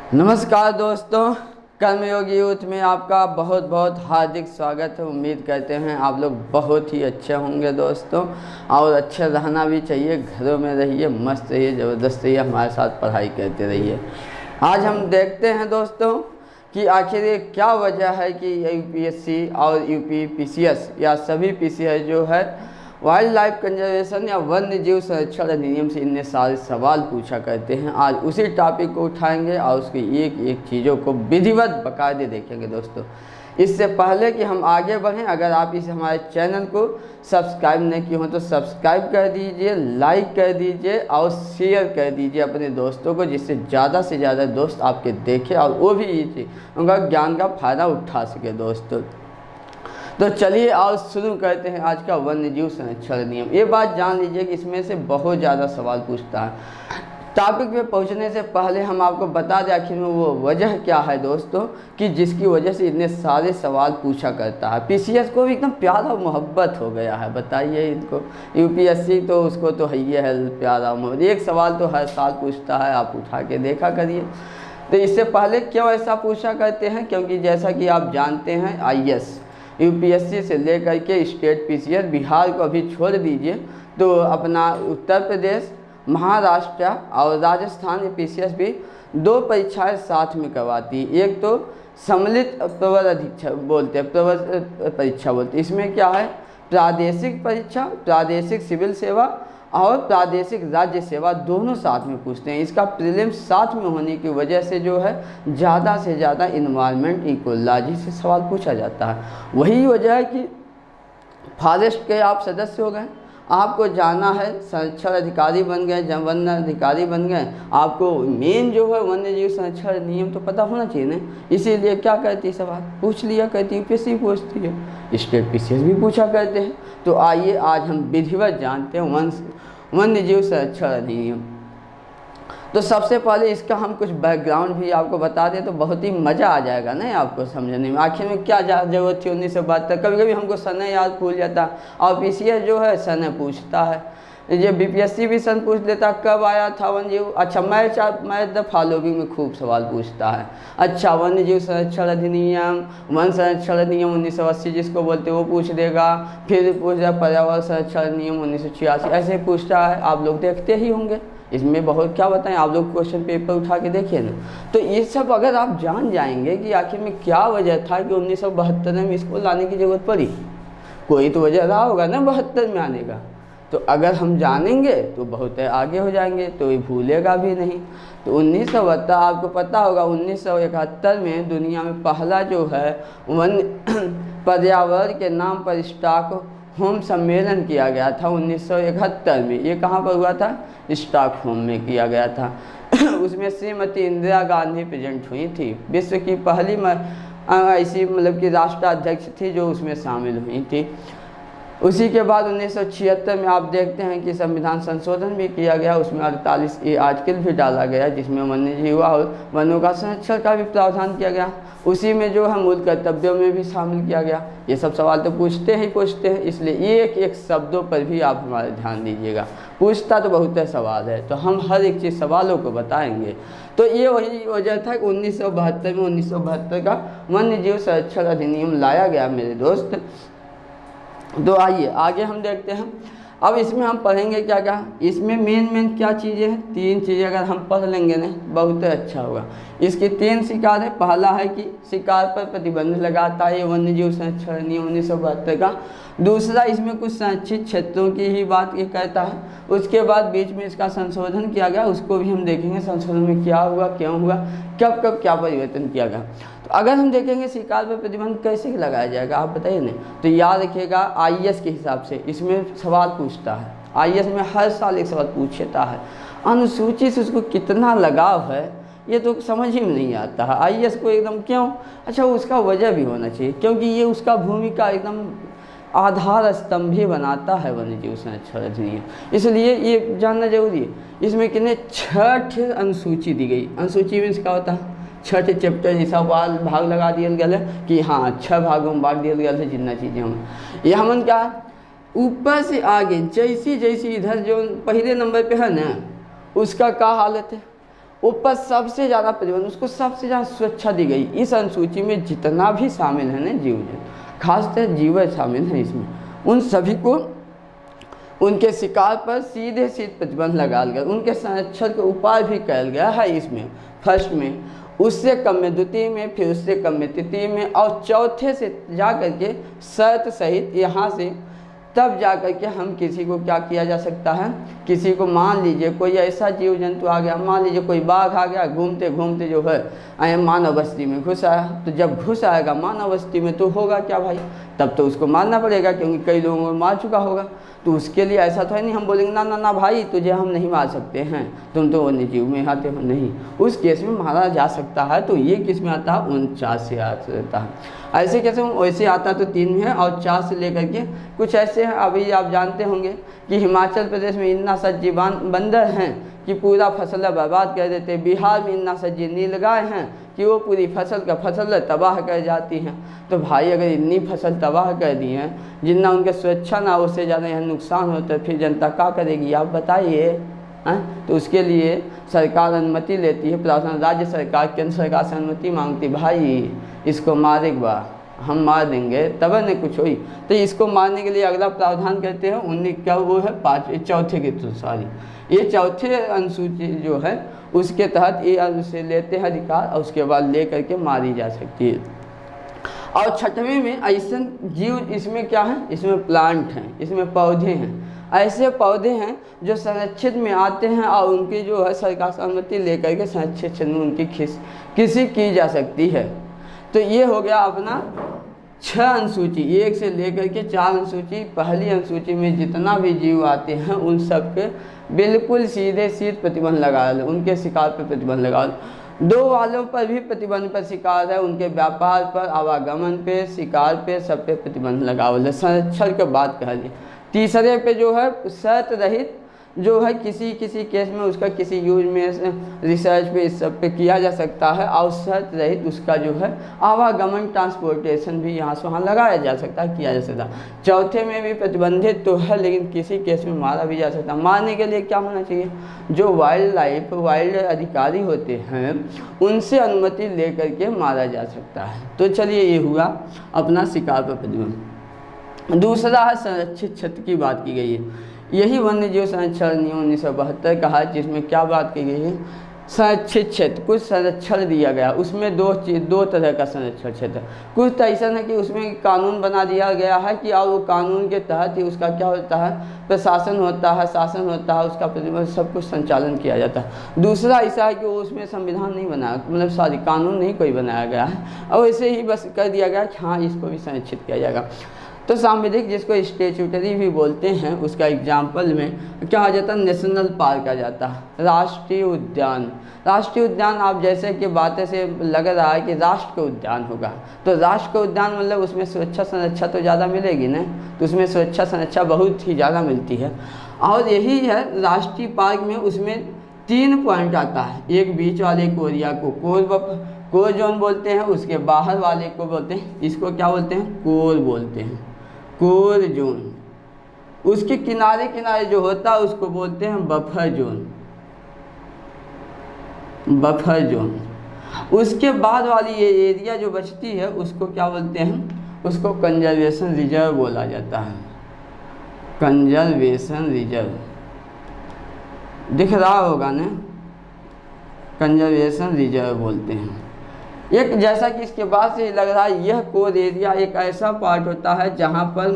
नमस्कार दोस्तों, कर्मयोगी यूथ में आपका बहुत बहुत हार्दिक स्वागत है। उम्मीद करते हैं आप लोग बहुत ही अच्छे होंगे दोस्तों, और अच्छे रहना भी चाहिए। घरों में रहिए, मस्त रहिए, ज़बरदस्त रहिए, हमारे साथ पढ़ाई करते रहिए। आज हम देखते हैं दोस्तों कि आखिर ये क्या वजह है कि यूपीएससी और यूपी पीसीएस या सभी पीसीएस जो है वाइल्ड लाइफ कंजर्वेशन या वन्य जीव संरक्षण अधिनियम से इतने सारे सवाल पूछा करते हैं। आज उसी टॉपिक को उठाएंगे और उसकी एक एक चीज़ों को विधिवत बाकायदे देखेंगे दोस्तों। इससे पहले कि हम आगे बढ़ें, अगर आप इस हमारे चैनल को सब्सक्राइब नहीं किए हो तो सब्सक्राइब कर दीजिए, लाइक कर दीजिए और शेयर कर दीजिए अपने दोस्तों को, जिससे ज़्यादा से ज़्यादा दोस्त आपके देखें और वो भी उनका ज्ञान का फ़ायदा उठा सके दोस्तों। तो चलिए आज शुरू करते हैं आज का वन्य जीव संरक्षण नियम। ये बात जान लीजिए कि इसमें से बहुत ज़्यादा सवाल पूछता है। टॉपिक पे पहुंचने से पहले हम आपको बता दें आखिर में वो वजह क्या है दोस्तों कि जिसकी वजह से इतने सारे सवाल पूछा करता है। पीसीएस को भी एकदम प्यारा मोहब्बत हो गया है, बताइए इनको। यूपीएससी तो उसको तो है प्यारा मोहब्बत, एक सवाल तो हर साल पूछता है, आप उठा के देखा करिए। तो इससे पहले क्यों ऐसा पूछा करते हैं, क्योंकि जैसा कि आप जानते हैं आईएएस यूपीएससी से लेकर के स्टेट पीसीएस, बिहार को अभी छोड़ दीजिए तो अपना उत्तर प्रदेश, महाराष्ट्र और राजस्थान पीसीएस भी दो परीक्षाएं साथ में करवाती है। एक तो सम्मिलित प्रवर अधीक्षक बोलते हैं, प्रवर परीक्षा बोलते हैं। इसमें क्या है, प्रादेशिक परीक्षा, प्रादेशिक सिविल सेवा और प्रादेशिक राज्य सेवा दोनों साथ में पूछते हैं। इसका प्रीलिम्स साथ में होने की वजह से जो है ज़्यादा से ज़्यादा इन्वायरमेंट इकोलॉजी से सवाल पूछा जाता है। वही वजह है कि फॉरेस्ट के आप सदस्य हो गए, आपको जाना है, संरक्षण अधिकारी बन गए, जब वन अधिकारी बन गए, आपको मेन जो है वन्य जीव संरक्षण नियम तो पता होना चाहिए ना। इसीलिए क्या करती सवाल पूछ लिया करती, यूपीएससी पूछती है, स्टेट पीसीएस भी पूछा करते हैं। तो आइए आज हम विधिवत जानते हैं वन्य जीव संरक्षण अधिनियम। तो सबसे पहले इसका हम कुछ बैकग्राउंड भी आपको बता दें तो बहुत ही मज़ा आ जाएगा ना आपको समझने में। आखिर में क्या ज़रूरत थी 1972। कभी कभी हमको सन याद भूल जाता और पीसीएस जो है सन पूछता है, ये बीपीएससी भी सन पूछ लेता कब आया था वन्य जीव। अच्छा मैच द फॉलोइंग में खूब सवाल पूछता है। अच्छा वन्य जीव संरक्षण अधिनियम, वन संरक्षण अधिनियम 1980 जिसको बोलते हैं वो पूछ देगा, फिर पूछ देगा पर्यावरण संरक्षण अधिनियम 1986, ऐसे पूछता है। आप लोग देखते ही होंगे, इसमें बहुत क्या बताएं, आप लोग क्वेश्चन पेपर उठा के देखिए ना। तो ये सब अगर आप जान जाएंगे कि आखिर में क्या वजह था कि 1972 में इसको लाने की ज़रूरत पड़ी, कोई तो वजह रहा होगा ना 72 में आने का। तो अगर हम जानेंगे तो बहुत आगे हो जाएंगे, तो ये भूलेगा भी नहीं। तो 1972 आपको पता होगा 1971 में दुनिया में पहला जो है वन पर्यावरण के नाम पर स्टॉक होम सम्मेलन किया गया था 1971 में। ये कहाँ पर हुआ था, स्टॉकहोम में किया गया था। उसमें श्रीमती इंदिरा गांधी प्रेजेंट हुई थी, विश्व की पहली ऐसी मतलब कि राष्ट्राध्यक्ष थी जो उसमें शामिल हुई थी। उसी के बाद 1976 में आप देखते हैं कि संविधान संशोधन भी किया गया, उसमें 48 आर्टिकल भी डाला गया जिसमें वन्य जीव और वनों का संरक्षण का भी प्रावधान किया गया। उसी में जो है मूल कर्तव्यों में भी शामिल किया गया। ये सब सवाल तो पूछते हैं, इसलिए एक एक शब्दों पर भी आप हमारे ध्यान दीजिएगा। पूछता तो बहुत सवाल है, तो हम हर एक चीज़ सवालों को बताएंगे। तो ये वही वजह था कि 1972 का वन्य जीव संरक्षण अधिनियम लाया गया मेरे दोस्त। तो आइए आगे हम देखते हैं। अब इसमें हम पढ़ेंगे क्या क्या, इसमें मेन क्या चीज़ें हैं, 3 चीज़ें अगर हम पढ़ लेंगे ना बहुत अच्छा होगा। इसकी 3 शिकार है। पहला है कि शिकार पर प्रतिबंध लगाता है ये वन्य जीव संरक्षण नियम 1972 का। दूसरा, इसमें कुछ संरक्षित क्षेत्रों की ही बात ये कहता है। उसके बाद बीच में इसका संशोधन किया गया, उसको भी हम देखेंगे संशोधन में क्या हुआ, क्यों हुआ, कब कब क्या परिवर्तन किया गया। तो अगर हम देखेंगे शिकार पर प्रतिबंध कैसे लगाया जाएगा आप बताइए ना। तो याद रखिएगा आईएएस के हिसाब से इसमें सवाल पूछता है। आईएएस में हर साल एक सवाल पूछता है। अनुसूची से उसको कितना लगाव है ये तो समझ ही में नहीं आता है आईएएस को एकदम। क्यों? अच्छा उसका वजह भी होना चाहिए, क्योंकि ये उसका भूमिका एकदम आधार स्तंभ ही बनाता है वन्य जीव संरक्षण अधिनियम, इसलिए ये जानना जरूरी है। इसमें कितने 6 अनुसूची दी गई। अनुसूची में क्या होता है, 6 चैप्टर जैसा भाग लगा दिया गया है कि हाँ 6 भागों में बांट दिया गया है जितना चीज़ें हम ये हमन क्या ऊपर से आगे जैसी इधर जो पहले नंबर पे है ना उसका क्या हालत है, ऊपर सबसे ज़्यादा प्रतिबंध, उसको सबसे ज़्यादा सुरक्षा दी गई। इस अनुसूची में जितना भी शामिल है ना जीव जंतु, खासकर जीव शामिल हैं इसमें, उन सभी को उनके शिकार पर सीधे प्रतिबंध लगाया गया, उनके संरक्षण का उपाय भी किया गया है इसमें। फर्स्ट में, उससे कम में द्वितीय में, फिर उससे कम में तृतीय में, और चौथे से जा कर के शर्त सहित यहाँ से तब जा कर के हम किसी को क्या किया जा सकता है, किसी को मान लीजिए कोई ऐसा जीव जंतु आ गया, मान लीजिए कोई बाघ आ गया, घूमते घूमते जो है मानव बस्ती में घुस आया, तो जब घुस आएगा मानव बस्ती में तो होगा क्या भाई, तब तो उसको मारना पड़ेगा, क्योंकि कई लोगों को मार चुका होगा। तो उसके लिए ऐसा तो है नहीं हम बोलेंगे ना ना ना भाई तुझे हम नहीं मार सकते हैं, तुम तो वन्य जीव में आते हो, नहीं, उस केस में मारा जा सकता है। तो ये किस में आता है, 49 से आता है। ऐसे कैसे वैसे आता तो 3 में है, और 4 से लेकर के कुछ ऐसे हैं। अभी आप जानते होंगे कि हिमाचल प्रदेश में इतना सज्जी बंदर हैं कि पूरा फसल बर्बाद कर देते, बिहार में इतना सज्जी नीलगाय हैं कि वो पूरी फसल तबाह कर जाती हैं। तो भाई अगर इतनी फसल तबाह कर दी हैं, जितना उनके सुरक्षा ना उससे ज़्यादा यहाँ नुकसान होता है, फिर जनता क्या करेगी आप बताइए। तो उसके लिए सरकार अनुमति लेती है, प्रशासन राज्य सरकार केंद्र सरकार से अनुमति मांगती, भाई इसको मारे के बाद हम मार देंगे तब न कुछ हुई। तो इसको मारने के लिए अगला प्रावधान करते हैं 19 क्या वो है चौथे के तो ये चौथे अनुसूची जो है उसके तहत ये से लेते हैं अधिकार, और उसके बाद ले करके मारी जा सकती है। और छठवीं में ऐसे जीव, इसमें क्या है, इसमें प्लांट हैं, इसमें पौधे हैं, ऐसे पौधे हैं जो संरक्षित में आते हैं और उनकी जो है सरकार से अनुमति लेकर के संरक्षित में उनकी कृषि की जा सकती है। तो ये हो गया अपना 6 अनुसूची, 1 से लेकर के 4 अनुसूची। पहली अनुसूची में जितना भी जीव आते हैं उन सब के बिल्कुल सीधे प्रतिबंध लगा लो, उनके शिकार पर प्रतिबंध लगा लो। 2 वालों पर भी प्रतिबंध पर शिकार है, उनके व्यापार पर, आवागमन पे, शिकार पे, सब पे प्रतिबंध लगा लो, संरक्षण के बात कह दी। तीसरे पे जो है शर्त रहित जो है किसी केस में उसका किसी यूज में रिसर्च पे इस सब पे किया जा सकता है, और शर्त रहित उसका जो है आवागमन ट्रांसपोर्टेशन भी यहाँ से वहाँ लगाया जा सकता है, किया जा सकता है। चौथे में भी प्रतिबंधित तो है, लेकिन किसी केस में मारा भी जा सकता है। मारने के लिए क्या होना चाहिए, जो वाइल्ड अधिकारी होते हैं उनसे अनुमति ले करके मारा जा सकता है। तो चलिए ये हुआ अपना शिकार पर प्रतिबंध। दूसरा है संरक्षित क्षेत्र की बात की गई है, यही वन्य जीव संरक्षण नियम 1972 का है, जिसमें क्या बात की गई है, संरक्षित क्षेत्र कुछ संरक्षण दिया गया, उसमें दो तरह का संरक्षण क्षेत्र। कुछ तो ऐसा है कि उसमें कानून बना दिया गया है कि और वो कानून के तहत ही उसका क्या होता है, प्रशासन होता है, शासन होता है, उसका प्रतिबंध सब कुछ संचालन किया जाता है। दूसरा ऐसा है कि वो उसमें संविधान नहीं बनाया, मतलब सॉरी कानून नहीं कोई बनाया गया है, और वैसे ही बस कर दिया गया कि हाँ इसको भी संरक्षित किया जाएगा। तो सांविधिक जिसको स्टेचुटरी भी बोलते हैं, उसका एग्जाम्पल में क्या आ जाता है, नेशनल पार्क आ जाता है, राष्ट्रीय उद्यान। राष्ट्रीय उद्यान आप जैसे कि बातें से लग रहा है कि राष्ट्र का उद्यान होगा, तो राष्ट्र का उद्यान मतलब उसमें सुरक्षा संरक्षा तो ज़्यादा मिलेगी ना, तो उसमें सुरक्षा संरक्षा बहुत ही ज़्यादा मिलती है। और यही है राष्ट्रीय पार्क में, उसमें 3 पॉइंट आता है, एक बीच वाले को एरिया को कोर जोन बोलते हैं, उसके बाहर वाले को बोलते हैं, इसको क्या बोलते हैं, कोर बोलते हैं, कोर जोन। उसके किनारे किनारे जो होता है उसको बोलते हैं बफर जोन, बफर जोन। उसके बाद वाली ये एरिया जो बचती है उसको क्या बोलते हैं, उसको कंजर्वेशन रिजर्व बोला जाता है, कंजर्वेशन रिजर्व, दिख रहा होगा ना, कंजर्वेशन रिजर्व बोलते हैं। एक जैसा कि इसके बाद से लग रहा है, यह कोर एरिया एक ऐसा पार्ट होता है जहाँ पर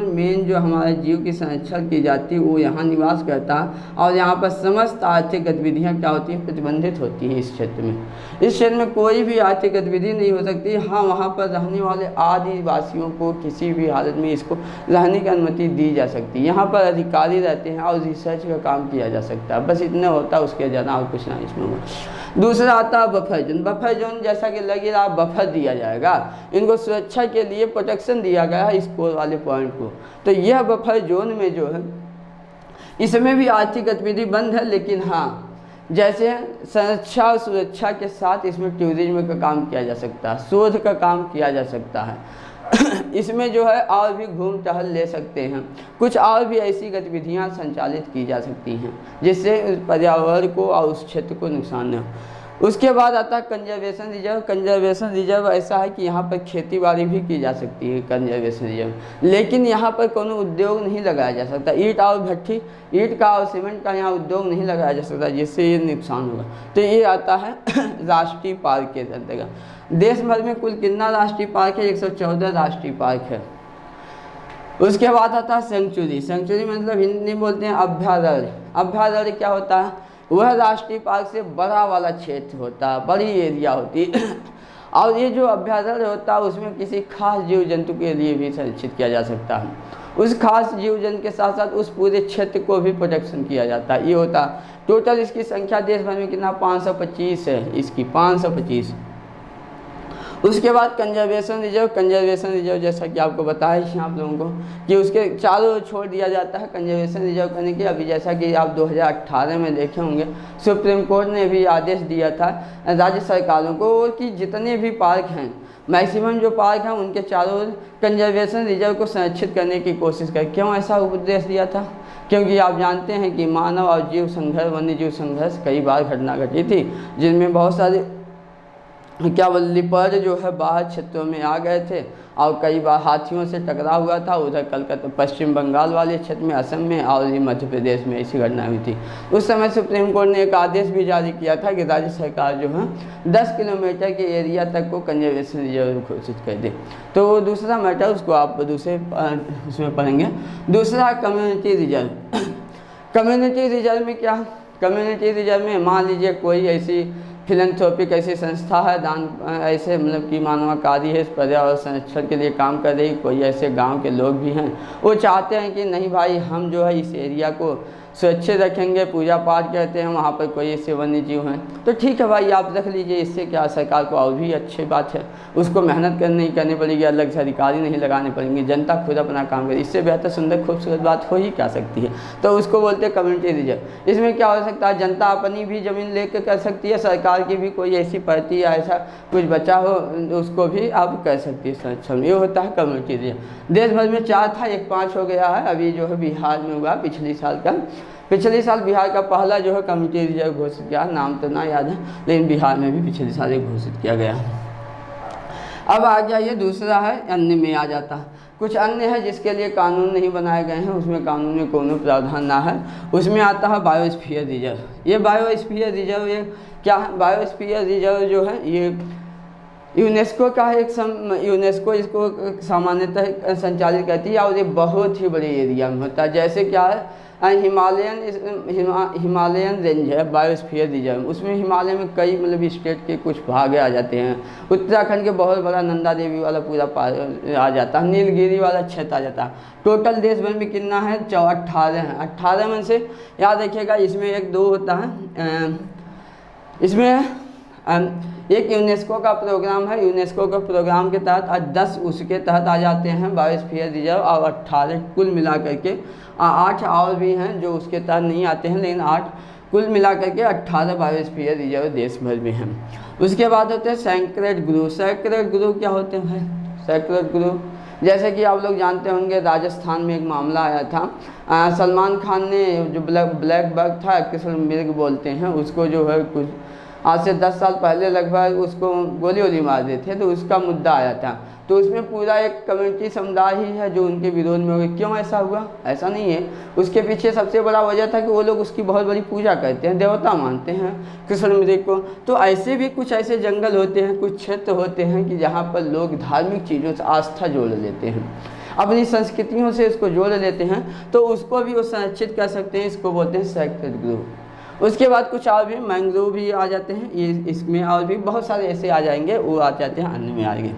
मेन जो हमारे जीव की संरक्षण की जाती है वो यहाँ निवास करता है, और यहाँ पर समस्त आर्थिक गतिविधियाँ क्या होती हैं, प्रतिबंधित होती हैं। इस क्षेत्र में कोई भी आर्थिक गतिविधि नहीं हो सकती। हाँ, वहाँ पर रहने वाले आदिवासियों को किसी भी हालत में इसको रहने की अनुमति दी जा सकती है। यहाँ पर अधिकारी रहते हैं और रिसर्च का काम किया जा सकता है, बस इतना होता है, उसके ज़्यादा और कुछ ना इसमें। दूसरा आता है बफर जोन। बफर जोन जैसा कि लगे रहा बफर दिया जाएगा, इनको सुरक्षा के लिए प्रोटेक्शन दिया गया है इस कोर वाले पॉइंट को। तो यह बफर जोन में जो है इसमें भी आर्थिक गतिविधि बंद है, लेकिन हाँ जैसे संरक्षा और सुरक्षा के साथ इसमें टूरिज्म का काम किया जा सकता है, शोध का काम किया जा सकता है। इसमें जो है और भी घूम टहल ले सकते हैं। कुछ और भी ऐसी गतिविधियां संचालित की जा सकती हैं जिससे उस पर्यावरण को और उस क्षेत्र को नुकसान न हो। उसके बाद आता है कंजर्वेशन रिजर्व। कंजर्वेशन रिजर्व ऐसा है कि यहाँ पर खेती बाड़ी भी की जा सकती है कंजर्वेशन रिजर्व, लेकिन यहाँ पर कोनो उद्योग नहीं लगाया जा सकता। ईंट और भट्ठी, ईंट का और सीमेंट का यहाँ उद्योग नहीं लगाया जा सकता, जिससे ये नुकसान होगा। तो ये आता है राष्ट्रीय पार्क के अंतर्गत। देश भर में कुल कितना राष्ट्रीय पार्क है? 114 राष्ट्रीय पार्क है। उसके बाद आता है सेंचुरी। सेंचुरी मतलब हिंदी में बोलते हैं अभ्यारण्य। अभ्यारण्य क्या होता है? वह राष्ट्रीय पार्क से बड़ा वाला क्षेत्र होता है, बड़ी एरिया होती है और ये जो अभ्यारण्य होता है उसमें किसी खास जीव जंतु के लिए भी संरक्षित किया जा सकता है। उस खास जीव जंतु के साथ साथ उस पूरे क्षेत्र को भी प्रोटेक्शन किया जाता है। ये होता है टोटल इसकी संख्या देश भर में कितना? 525 है इसकी, 525। उसके बाद कंजर्वेशन रिजर्व। कंजर्वेशन रिजर्व जैसा कि आपको बताया ही आप लोगों को कि उसके चारों ओर छोड़ दिया जाता है कंजर्वेशन रिजर्व करने के। अभी जैसा कि आप 2018 में देखे होंगे सुप्रीम कोर्ट ने भी आदेश दिया था राज्य सरकारों को कि जितने भी पार्क हैं, मैक्सिमम जो पार्क हैं उनके चारों ओर कंजर्वेशन रिजर्व को संरक्षित करने की कोशिश करें। क्यों ऐसा उपदेश दिया था? क्योंकि आप जानते हैं कि मानव और जीव संघर्ष, वन्य जीव संघर्ष कई बार घटना घटी थी जिनमें बहुत सारे क्या लिपर्ड जो है बाहर क्षेत्रों में आ गए थे और कई बार हाथियों से टकराव हुआ था। उधर कलकत्ता, पश्चिम बंगाल वाले क्षेत्र में, असम में और ये मध्य प्रदेश में ऐसी घटना हुई थी। उस समय सुप्रीम कोर्ट ने एक आदेश भी जारी किया था कि राज्य सरकार जो है 10 किलोमीटर के एरिया तक को कंजर्वेशन रिजर्व घोषित कर दे। तो वो दूसरा मैटर, उसको आप दूसरे उसमें पढ़ेंगे। दूसरा कम्युनिटी रिजर्व। कम्युनिटी रिजर्व में क्या? कम्युनिटी रिजर्व में मान लीजिए कोई ऐसी फिलैंथ्रोपिक ऐसी संस्था है, दान ऐसे मतलब कि मानवकारी है, इस पर्यावरण संरक्षण के लिए काम कर रही। कोई ऐसे गांव के लोग भी हैं, वो चाहते हैं कि नहीं भाई हम जो है इस एरिया को सुरक्षित रखेंगे, पूजा पाठ करते हैं, वहाँ पर कोई ऐसे वन्य जीव हैं, तो ठीक है भाई आप रख लीजिए। इससे क्या सरकार को और भी अच्छी बात है, उसको मेहनत नहीं करनी पड़ेगी, अलग से अधिकारी नहीं लगाने पड़ेंगे, जनता खुद अपना काम करे। इससे बेहतर सुंदर खूबसूरत बात हो ही क्या सकती है। तो उसको बोलते हैं कम्युनिटी रिजर्व। इसमें क्या हो सकता है? जनता अपनी भी ज़मीन लेकर कर सकती है, सरकार की भी कोई ऐसी पड़ती या ऐसा कुछ बचा हो उसको भी आप कर सकती है संरक्षण। ये होता है कम्युनिटी रिजर्व। देश भर में 4 था, एक 5 हो गया है। अभी जो है बिहार में हुआ पिछले साल बिहार का पहला जो है कम्युनिटी रिजर्व घोषित किया। नाम तो ना याद है, लेकिन बिहार में भी पिछले साल एक घोषित किया गया। अब आ गया ये दूसरा है, अन्य में आ जाता है। कुछ अन्य है जिसके लिए कानून नहीं बनाए गए हैं, उसमें कानून में कोनो प्रावधान ना है। उसमें आता है बायोस्फीयर रिजर्व। ये बायोस्फीयर रिजर्व ये क्या है? बायोस्फीयर रिजर्व जो है ये यूनेस्को का एक यूनेस्को इसको सामान्यतः संचालित करती है और ये बहुत ही बड़े एरिया में होता है। जैसे क्या है हिमालयन रेंज है बायोस्फीयर रिजर्व। उसमें हिमालय में कई मतलब स्टेट के कुछ भाग आ जाते हैं। उत्तराखंड के बहुत बड़ा नंदा देवी वाला पूरा आ जाता है, नीलगिरी वाला क्षेत्र आ जाता है। टोटल देश भर में कितना है? 18 हैं। 18 में से याद रखिएगा इसमें 1-2 होता है। इसमें एक यूनेस्को का प्रोग्राम है, यूनेस्को के प्रोग्राम के तहत 10 उसके तहत आ जाते हैं बायोस्फीयर रिजर्व और 18 कुल मिला करके 8 और भी हैं जो उसके तहत नहीं आते हैं, लेकिन 8 कुल मिला करके 18 बायोस्फीयर रिजर्व देश भर में हैं। उसके बाद होते हैं सैक्रेड ग्रोव। सैक्रेड ग्रोव क्या होते हैं? सैक्रेड ग्रोव जैसे कि आप लोग जानते होंगे राजस्थान में एक मामला आया था। सलमान खान ने जो ब्लैक बग था, कृष्ण मृग बोलते हैं उसको, जो है कुछ आज से 10 साल पहले लगभग उसको गोली मार देते थे, तो उसका मुद्दा आया था। तो उसमें पूरा एक कम्युनिटी समुदाय ही है जो उनके विरोध में हो गया। क्यों ऐसा हुआ? ऐसा नहीं है, उसके पीछे सबसे बड़ा वजह था कि वो लोग उसकी बहुत बड़ी पूजा करते हैं, देवता मानते हैं कृष्ण मृग को। तो ऐसे भी कुछ ऐसे जंगल होते हैं, कुछ क्षेत्र होते हैं कि जहाँ पर लोग धार्मिक चीज़ों से आस्था जोड़ लेते हैं, अपनी संस्कृतियों से इसको जोड़ लेते हैं, तो उसको भी वो संरक्षित कर सकते हैं। इसको बोलते हैं सैक्रेड ग्रोव। उसके बाद कुछ और भी मैंग्रोव भी आ जाते हैं, ये इसमें और भी बहुत सारे ऐसे आ जाएंगे, वो आ जाते हैं अन्य में आएंगे।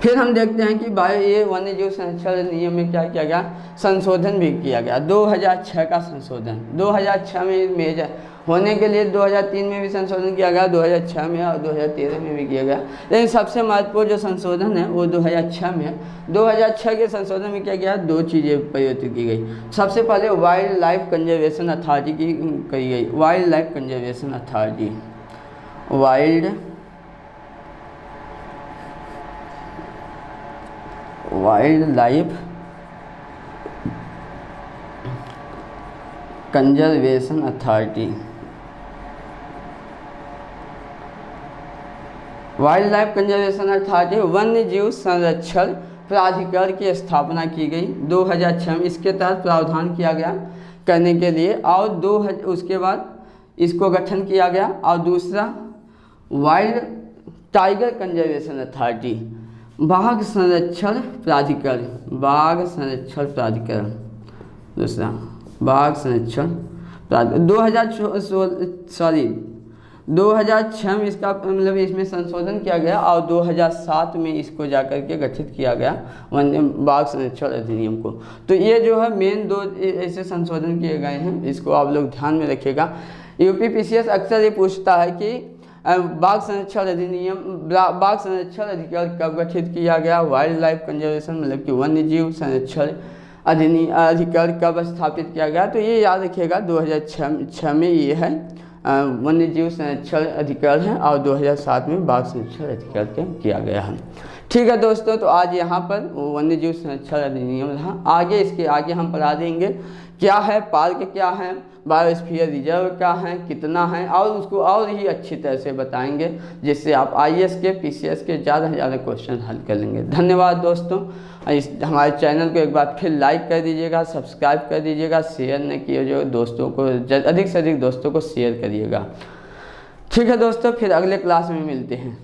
फिर हम देखते हैं कि ये वन्य जीव संरक्षण नियम में क्या किया गया? संशोधन भी किया गया। 2006 का संशोधन, 2006 में मेजर होने के लिए 2003 में भी संशोधन किया गया, 2006 में और 2013 में भी किया गया, लेकिन सबसे महत्वपूर्ण जो संशोधन है वो 2006 में है। 2006 के संशोधन में क्या किया? 2 चीज़ें परिवर्तित की गई। सबसे पहले वाइल्ड लाइफ कंजर्वेशन अथॉरिटी की कही गई। Wild life conservation authority, wild wild life conservation authority, wild life conservation authority वन्य जीव संरक्षण प्राधिकरण की स्थापना की गई 2006 में। इसके तहत प्रावधान किया गया करने के लिए, और उसके बाद इसको गठन किया गया। और दूसरा वाइल्ड टाइगर कंजर्वेशन अथॉरिटी, बाघ संरक्षण प्राधिकरण, बाघ संरक्षण प्राधिकरण, दूसरा बाघ संरक्षण प्राधिकरण 2006 में इसका मतलब इसमें संशोधन किया गया, और 2007 में इसको जाकर के गठित किया गया वन्य बाघ संरक्षण अधिनियम को। तो ये जो है मेन 2 ऐसे संशोधन किए गए हैं, इसको आप लोग ध्यान में रखिएगा। यूपीपीसीएस अक्सर ये पूछता है कि बाघ संरक्षण अधिनियम, बाघ संरक्षण अधिकार कब गठित किया गया, वाइल्ड लाइफ कंजर्वेशन मतलब कि वन्य जीव संरक्षण अधिकार कब स्थापित किया गया। तो ये याद रखिएगा 2006 में ये है वन्य जीव संरक्षण अधिकार है, और 2007 में बाघ संरक्षण अधिकार किया गया है। ठीक है दोस्तों, तो आज यहाँ पर वन्य जीव संरक्षण अधिनियम रहा। आगे इसके आगे हम पढ़ा देंगे क्या है पार्क, क्या है बायोस्फीयर रिजर्व, क्या है कितना है, और उसको और ही अच्छी तरह से बताएंगे, जिससे आप आईएएस के पीसीएस के ज़्यादा से ज़्यादा क्वेश्चन हल कर लेंगे। धन्यवाद दोस्तों। इस हमारे चैनल को एक बार फिर लाइक कर दीजिएगा, सब्सक्राइब कर दीजिएगा, शेयर न किए जो दोस्तों को अधिक से अधिक दोस्तों को शेयर करिएगा। ठीक है दोस्तों, फिर अगले क्लास में मिलते हैं।